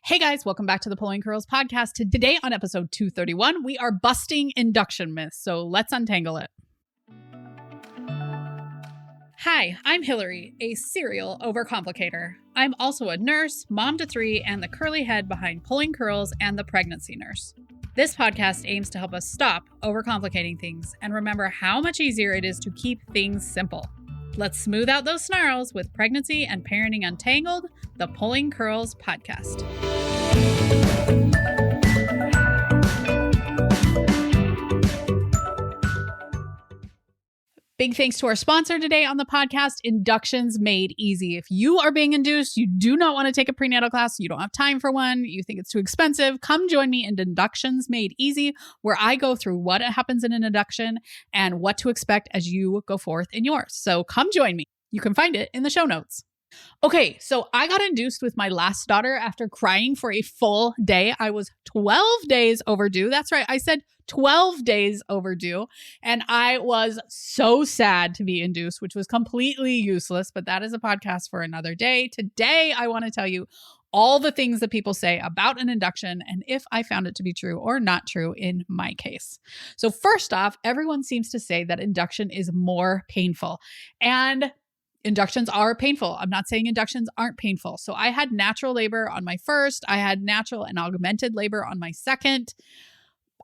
Hey guys, welcome back to the Pulling Curls podcast. Today on episode 231, we are busting induction myths. So let's untangle it. Hi, I'm Hilary, a serial overcomplicator. I'm also a nurse, mom to three, and the curly head behind Pulling Curls and the Pregnancy Nurse. This podcast aims to help us stop overcomplicating things and remember how much easier it is to keep things simple. Let's smooth out those snarls with Pregnancy and Parenting Untangled, the Pulling Curls podcast. Big thanks to our sponsor today on the podcast, Inductions Made Easy. If you are being induced, you do not want to take a prenatal class, you don't have time for one, you think it's too expensive, come join me in Inductions Made Easy, where I go through what happens in an induction and what to expect as you go forth in yours. So come join me. You can find it in the show notes. Okay, so I got induced with my last daughter after crying for a full day. I was 12 days overdue. That's right. I said 12 days overdue. And I was so sad to be induced, which was completely useless, but that is a podcast for another day. Today, I want to tell you all the things that people say about an induction and if I found it to be true or not true in my case. So first off, everyone seems to say that induction is more painful. And inductions are painful. I'm not saying inductions aren't painful. So I had natural labor on my first. I had natural and augmented labor on my second.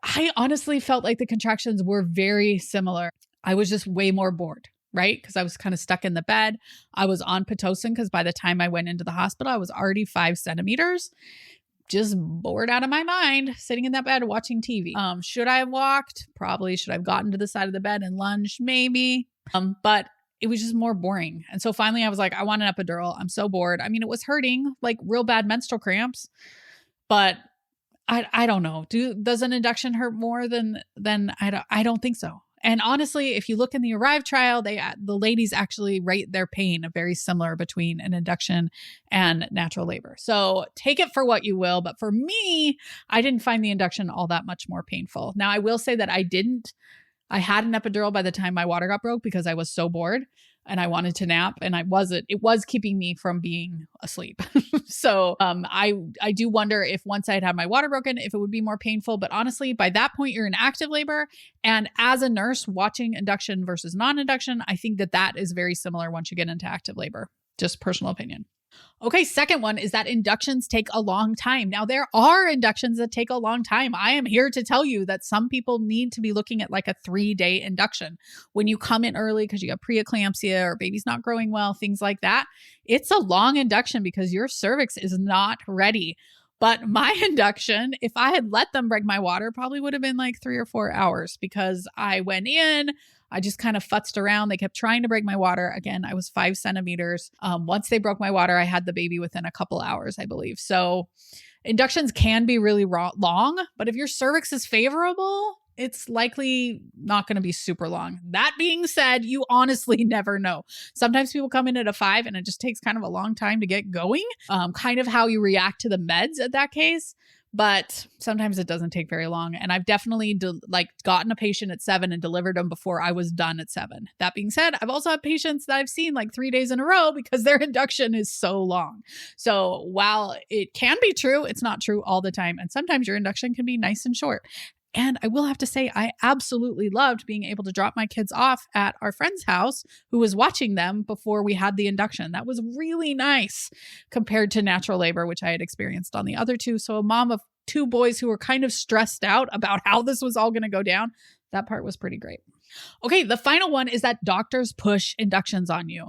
I honestly felt like the contractions were very similar. I was just way more bored, right? Because I was kind of stuck in the bed. I was on Pitocin because by the time I went into the hospital, I was already 5 centimeters. Just bored out of my mind, sitting in that bed watching TV. Should I have walked? Probably. Should I have gotten to the side of the bed and lunged? Maybe. But it was just more boring. And so finally I was like, I want an epidural. I'm so bored. I mean, it was hurting, like real bad menstrual cramps, but I don't know. Does an induction hurt more than I don't think so. And honestly, if you look in the Arrive trial, the ladies actually rate their pain very similar between an induction and natural labor. So take it for what you will. But for me, I didn't find the induction all that much more painful. Now, I will say that I had an epidural by the time my water got broke because I was so bored and I wanted to nap and it was keeping me from being asleep. So I do wonder if once I had my water broken, if it would be more painful. But honestly, by that point, you're in active labor. And as a nurse watching induction versus non-induction, I think that is very similar once you get into active labor. Just personal opinion. Okay, second one is that inductions take a long time. Now, there are inductions that take a long time. I am here to tell you that some people need to be looking at like a 3-day induction. When you come in early because you have preeclampsia or baby's not growing well, things like that, it's a long induction because your cervix is not ready. But my induction, if I had let them break my water, probably would have been like 3 or 4 hours because I went in, I just kind of futzed around. They kept trying to break my water. Again, I was 5 centimeters. Once they broke my water, I had the baby within a couple hours, I believe. So inductions can be really long, but if your cervix is favorable, it's likely not going to be super long. That being said, you honestly never know. Sometimes people come in at a 5 and it just takes kind of a long time to get going, kind of how you react to the meds at that case. But sometimes it doesn't take very long. And I've definitely gotten a patient at 7 and delivered them before I was done at 7. That being said, I've also had patients that I've seen like 3 days in a row because their induction is so long. So while it can be true, it's not true all the time. And sometimes your induction can be nice and short. And I will have to say, I absolutely loved being able to drop my kids off at our friend's house who was watching them before we had the induction. That was really nice compared to natural labor, which I had experienced on the other two. So a mom of 2 boys who were kind of stressed out about how this was all going to go down, that part was pretty great. Okay, the final one is that doctors push inductions on you.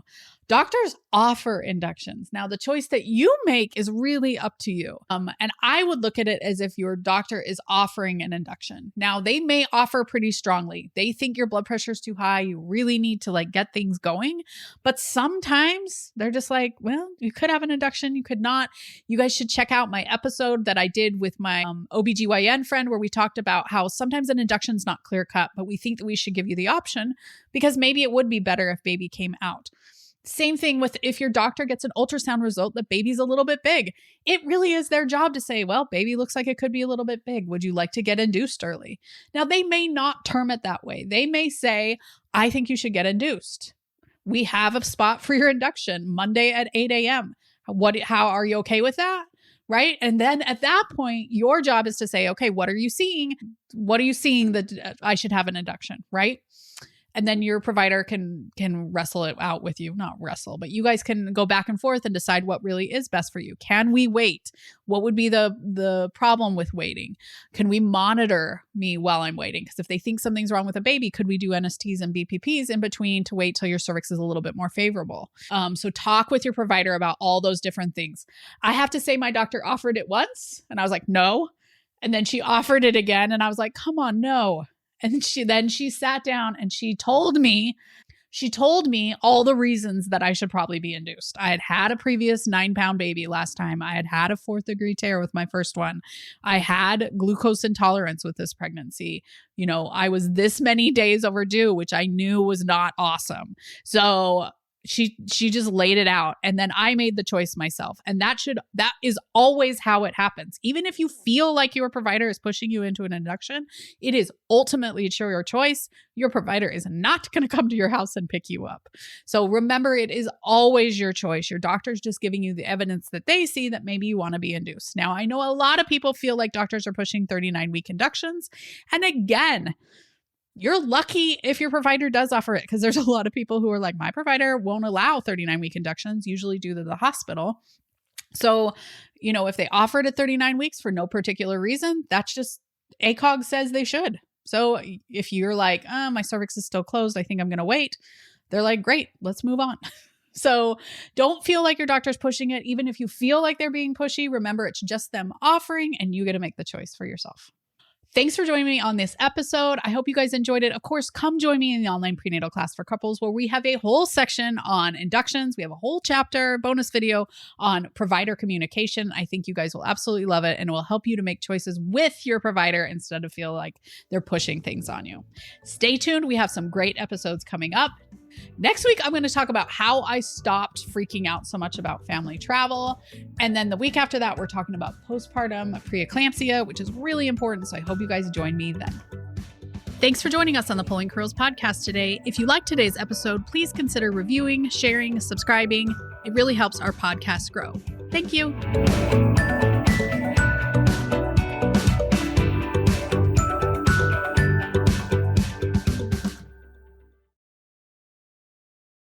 Doctors offer inductions. Now, the choice that you make is really up to you. And I would look at it as if your doctor is offering an induction. Now, they may offer pretty strongly. They think your blood pressure is too high. You really need to get things going. But sometimes they're just like, well, you could have an induction. You could not. You guys should check out my episode that I did with my OBGYN friend where we talked about how sometimes an induction is not clear cut, but we think that we should give you the option because maybe it would be better if baby came out. Same thing with if your doctor gets an ultrasound result that baby's a little bit big. It really is their job to say, well, baby looks like it could be a little bit big. Would you like to get induced early? Now, they may not term it that way. They may say, I think you should get induced. We have a spot for your induction Monday at 8 a.m. How are you okay with that? right? And then at that point, your job is to say, okay, what are you seeing? What are you seeing that I should have an induction, right? And then your provider can wrestle it out with you. Not wrestle, but you guys can go back and forth and decide what really is best for you. Can we wait? What would be the problem with waiting? Can we monitor me while I'm waiting? Because if they think something's wrong with a baby, could we do NSTs and BPPs in between to wait till your cervix is a little bit more favorable? So talk with your provider about all those different things. I have to say my doctor offered it once and I was like, no. And then she offered it again and I was like, come on, no. And she sat down and she told me all the reasons that I should probably be induced. I had a previous 9-pound baby last time. I had a 4th-degree tear with my first one. I had glucose intolerance with this pregnancy. I was this many days overdue, which I knew was not awesome. So she just laid it out. And then I made the choice myself. And that is always how it happens. Even if you feel like your provider is pushing you into an induction, it is ultimately your choice. Your provider is not going to come to your house and pick you up. So remember, it is always your choice. Your doctor's just giving you the evidence that they see that maybe you want to be induced. Now, I know a lot of people feel like doctors are pushing 39-week inductions. And again, you're lucky if your provider does offer it, because there's a lot of people who are like, my provider won't allow 39-week inductions, usually due to the hospital. So, if they offer it at 39 weeks for no particular reason, that's just ACOG says they should. So if you're like, my cervix is still closed, I think I'm going to wait. They're like, great, let's move on. So don't feel like your doctor's pushing it. Even if you feel like they're being pushy, remember it's just them offering and you get to make the choice for yourself. Thanks for joining me on this episode. I hope you guys enjoyed it. Of course, come join me in the online prenatal class for couples where we have a whole section on inductions. We have a whole chapter, bonus video on provider communication. I think you guys will absolutely love it and it will help you to make choices with your provider instead of feel like they're pushing things on you. Stay tuned. We have some great episodes coming up. Next week, I'm going to talk about how I stopped freaking out so much about family travel. And then the week after that, we're talking about postpartum preeclampsia, which is really important. So I hope you guys join me then. Thanks for joining us on the Pulling Curls podcast today. If you liked today's episode, please consider reviewing, sharing, subscribing. It really helps our podcast grow. Thank you.